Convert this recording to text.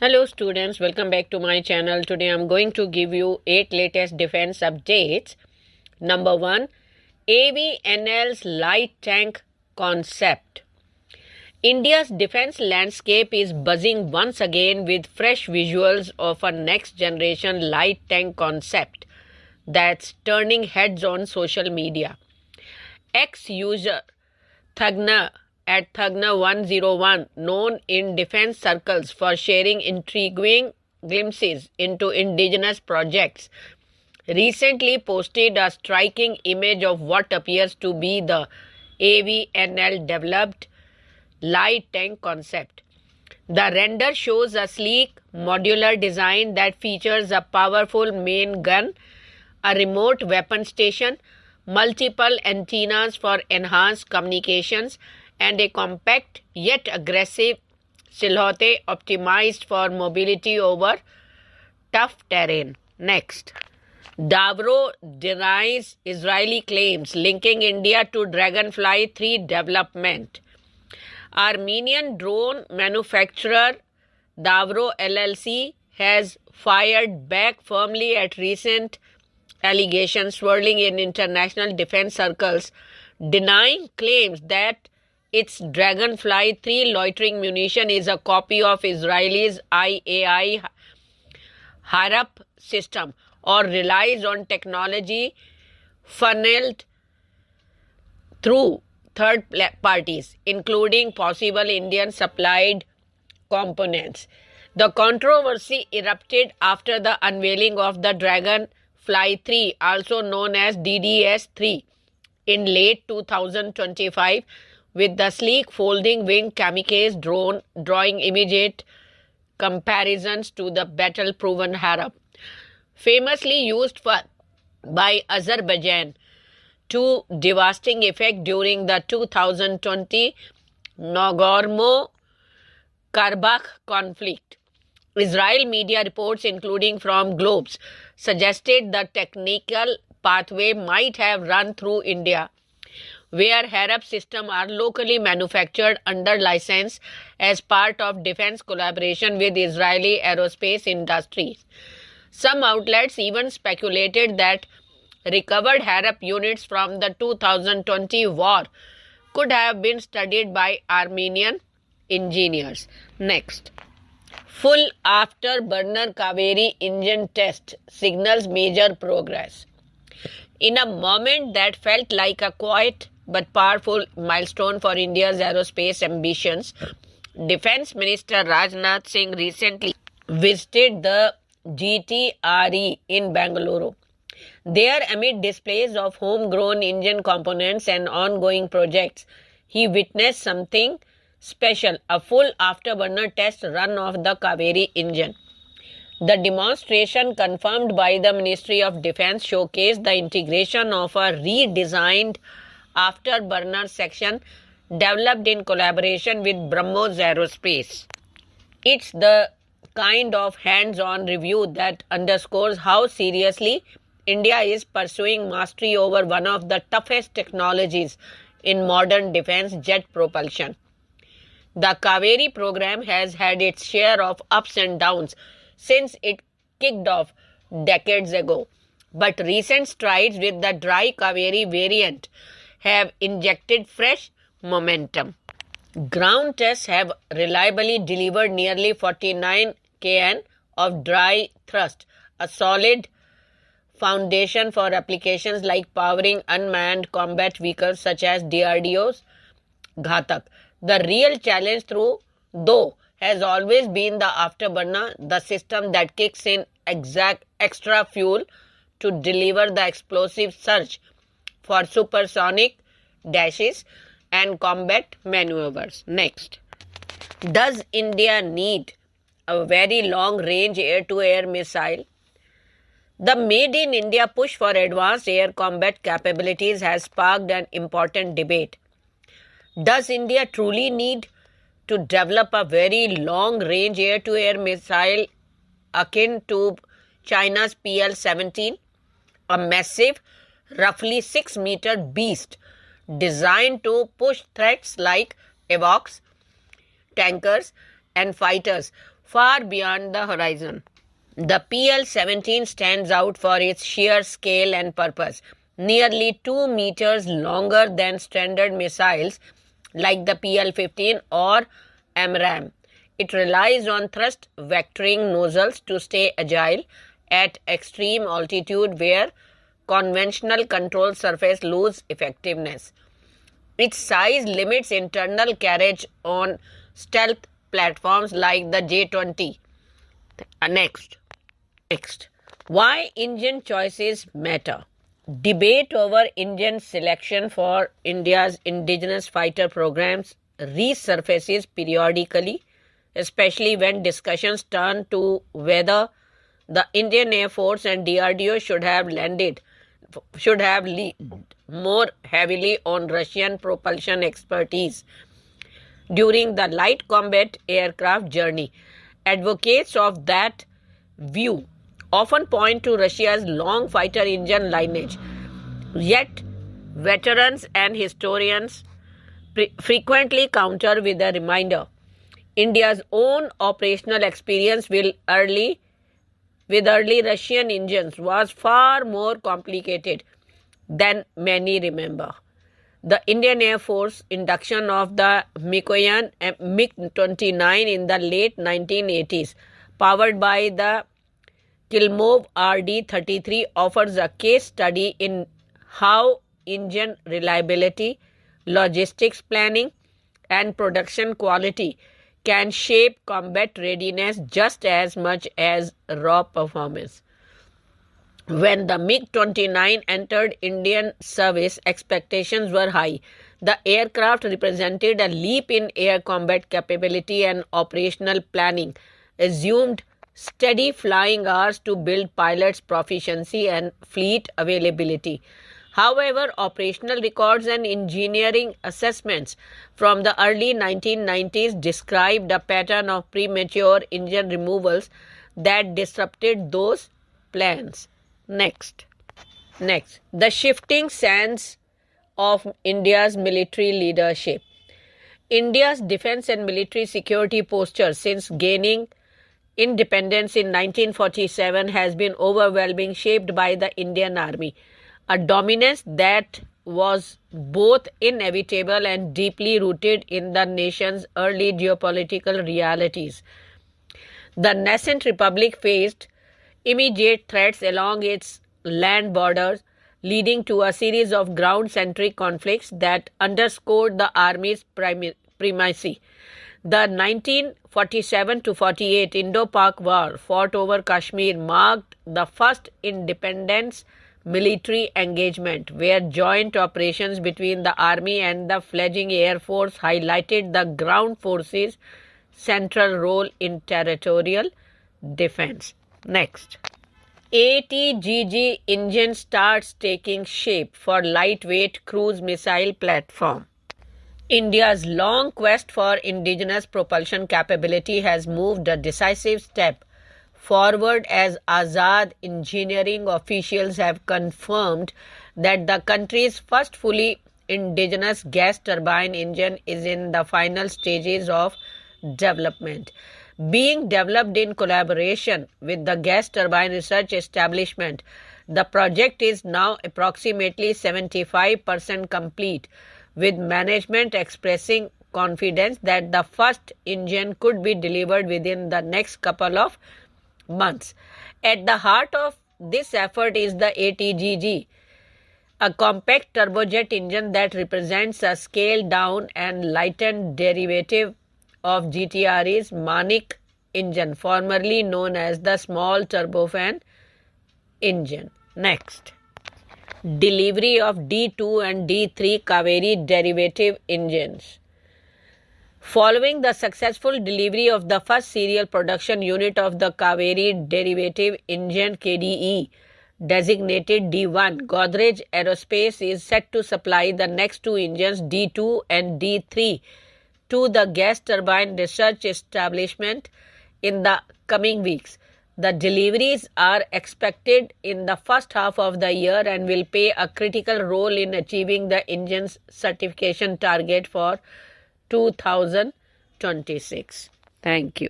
Hello students, welcome back to my channel. Today I'm going to give you 8 latest defense updates. Number 1, AVNL's light tank concept. India's defense landscape is buzzing once again with fresh visuals of a next generation light tank concept that's turning heads on social media. Ex-user Thagna at Thagna101, known in defense circles for sharing intriguing glimpses into indigenous projects, recently posted a striking image of what appears to be the AVNL developed light tank concept. The render shows a sleek, modular design that features a powerful main gun, a remote weapon station, multiple antennas for enhanced communications, and a compact yet aggressive silhouette optimized for mobility over tough terrain. Next, Davro denies Israeli claims linking India to Dragonfly-3 Development. Armenian drone manufacturer Davro LLC has fired back firmly at recent allegations swirling in international defense circles, denying claims that its Dragonfly-3 loitering munition is a copy of Israel's IAI Harap system or relies on technology funneled through third parties, including possible Indian-supplied components. The controversy erupted after the unveiling of the Dragonfly-3, also known as DDS-3, in late 2025, with the sleek folding wing kamikaze drone drawing immediate comparisons to the battle-proven Harap, famously used by Azerbaijan to devastating effect during the 2020 Nagorno-Karabakh conflict. Israel media reports, including from Globes, suggested the technical pathway might have run through India, where Harap systems are locally manufactured under license as part of defense collaboration with Israeli aerospace industries. Some outlets even speculated that recovered Harap units from the 2020 war could have been studied by Armenian engineers. Next, full Afterburner Kaveri engine test signals major progress. In a moment that felt like a quiet but powerful milestone for India's aerospace ambitions, Defense Minister Rajnath Singh recently visited the GTRE in Bengaluru. There, amid displays of homegrown engine components and ongoing projects, he witnessed something special, a full afterburner test run of the Kaveri engine. The demonstration, confirmed by the Ministry of Defense, showcased the integration of a redesigned afterburner section developed in collaboration with BrahMos Aerospace. It's the kind of hands-on review that underscores how seriously India is pursuing mastery over one of the toughest technologies in modern defense, jet propulsion. The Kaveri program has had its share of ups and downs since it kicked off decades ago, but recent strides with the dry Kaveri variant have injected fresh momentum. Ground tests have reliably delivered nearly 49 kN of dry thrust, a solid foundation for applications like powering unmanned combat vehicles such as DRDO's Ghatak. The real challenge, though, has always been the afterburner, the system that kicks in extra fuel to deliver the explosive surge for supersonic dashes and combat maneuvers. Next, does India need a very long-range air-to-air missile? The Made in India push for advanced air combat capabilities has sparked an important debate. Does India truly need to develop a very long-range air-to-air missile akin to China's PL-17, a massive, roughly 6-meter beast designed to push threats like AWACS, tankers, and fighters far beyond the horizon. The PL-17 stands out for its sheer scale and purpose. Nearly 2 meters longer than standard missiles like the PL-15 or AMRAAM. It relies on thrust vectoring nozzles to stay agile at extreme altitude where conventional control surface lose effectiveness. Its size limits internal carriage on stealth platforms like the J-20. Next. Why engine choices matter. Debate over engine selection for India's indigenous fighter programs resurfaces periodically, especially when discussions turn to whether the Indian Air Force and DRDO should have leaned more heavily on Russian propulsion expertise. During the light combat aircraft journey, advocates of that view often point to Russia's long fighter engine lineage. Yet, veterans and historians frequently counter with a reminder. India's own operational experience with early Russian engines was far more complicated than many remember. The Indian Air Force induction of the Mikoyan MiG-29 in the late 1980s, powered by the Kilmov RD-33, offers a case study in how engine reliability, logistics planning, and production quality can shape combat readiness just as much as raw performance. When the MiG-29 entered Indian service, expectations were high. The aircraft represented a leap in air combat capability and operational planning, assumed steady flying hours to build pilots' proficiency and fleet availability. However, operational records and engineering assessments from the early 1990s described a pattern of premature engine removals that disrupted those plans. Next, the shifting sands of India's military leadership. India's defense and military security posture since gaining independence in 1947 has been overwhelmingly shaped by the Indian Army, a dominance that was both inevitable and deeply rooted in the nation's early geopolitical realities. The nascent republic faced immediate threats along its land borders, leading to a series of ground-centric conflicts that underscored the Army's primacy. The 1947-48 Indo-Pak War, fought over Kashmir, marked the first independence military engagement, where joint operations between the Army and the fledgling Air Force highlighted the ground forces' central role in territorial defense. Next, ATGG engine starts taking shape for lightweight cruise missile platform. India's long quest for indigenous propulsion capability has moved a decisive step forward as Azad engineering officials have confirmed that the country's first fully indigenous gas turbine engine is in the final stages of development. Being developed in collaboration with the Gas Turbine Research Establishment, the project is now approximately 75% complete, with management expressing confidence that the first engine could be delivered within the next couple of months. At the heart of this effort is the ATGG, a compact turbojet engine that represents a scaled-down and lightened derivative of GTRE's Manik engine, formerly known as the small turbofan engine. Next, delivery of D2 and D3 Kaveri derivative engines. Following the successful delivery of the first serial production unit of the Kaveri derivative engine KDE, designated D1, Godrej Aerospace is set to supply the next two engines, D2 and D3, to the Gas Turbine Research Establishment in the coming weeks. The deliveries are expected in the first half of the year and will play a critical role in achieving the engine's certification target for 2026. Thank you.